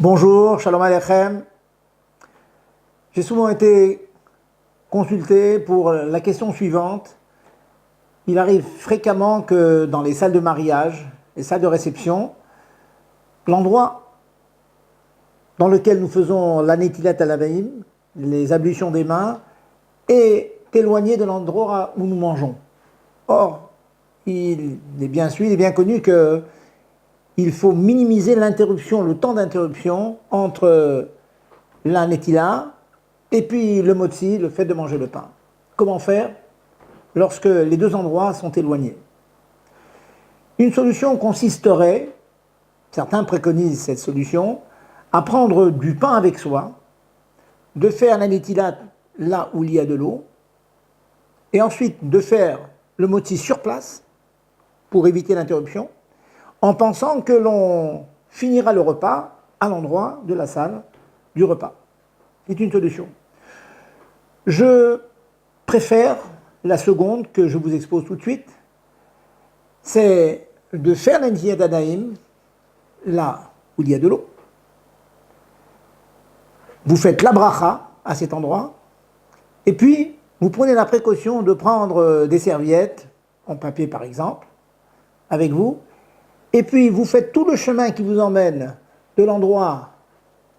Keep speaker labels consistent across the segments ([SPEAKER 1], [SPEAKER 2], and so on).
[SPEAKER 1] Bonjour, Shalom Aleichem. J'ai souvent été consulté pour la question suivante. Il arrive fréquemment que dans les salles de mariage, les salles de réception, l'endroit dans lequel nous faisons la netilat al-avaim, les ablutions des mains, est éloigné de l'endroit où nous mangeons. Or, il est bien connu qu'il faut minimiser l'interruption, le temps d'interruption entre la netila et puis le motzi, le fait de manger le pain. Comment faire lorsque les deux endroits sont éloignés? Une solution consisterait, certains préconisent cette solution, à prendre du pain avec soi, de faire la netila là où il y a de l'eau, et ensuite de faire le motzi sur place pour éviter l'interruption, en pensant que l'on finira le repas à l'endroit de la salle du repas. C'est une solution. Je préfère la seconde que je vous expose tout de suite, c'est de faire l'Netilat Yadayim là où il y a de l'eau. Vous faites la bracha à cet endroit, et puis vous prenez la précaution de prendre des serviettes, en papier par exemple, avec vous, et puis vous faites tout le chemin qui vous emmène de l'endroit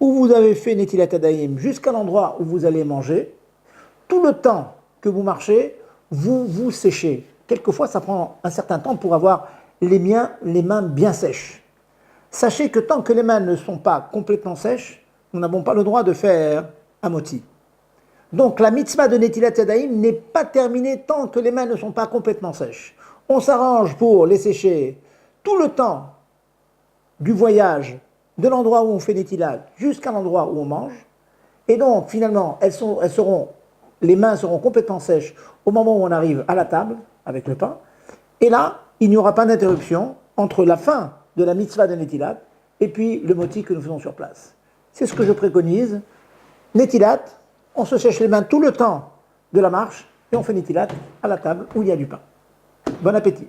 [SPEAKER 1] où vous avez fait Netilat Yadayim jusqu'à l'endroit où vous allez manger. Tout le temps que vous marchez, vous vous séchez. Quelquefois, ça prend un certain temps pour avoir les mains bien sèches. Sachez que tant que les mains ne sont pas complètement sèches, nous n'avons pas le droit de faire un moti. Donc la mitzvah de Netilat Yadayim n'est pas terminée tant que les mains ne sont pas complètement sèches. On s'arrange pour les sécher tout le temps du voyage, de l'endroit où on fait Netilat jusqu'à l'endroit où on mange. Et donc finalement, les mains seront complètement sèches au moment où on arrive à la table avec le pain. Et là, il n'y aura pas d'interruption entre la fin de la mitzvah de Netilat et puis le moti que nous faisons sur place. C'est ce que je préconise. Netilat, on se sèche les mains tout le temps de la marche et on fait Netilat à la table où il y a du pain. Bon appétit.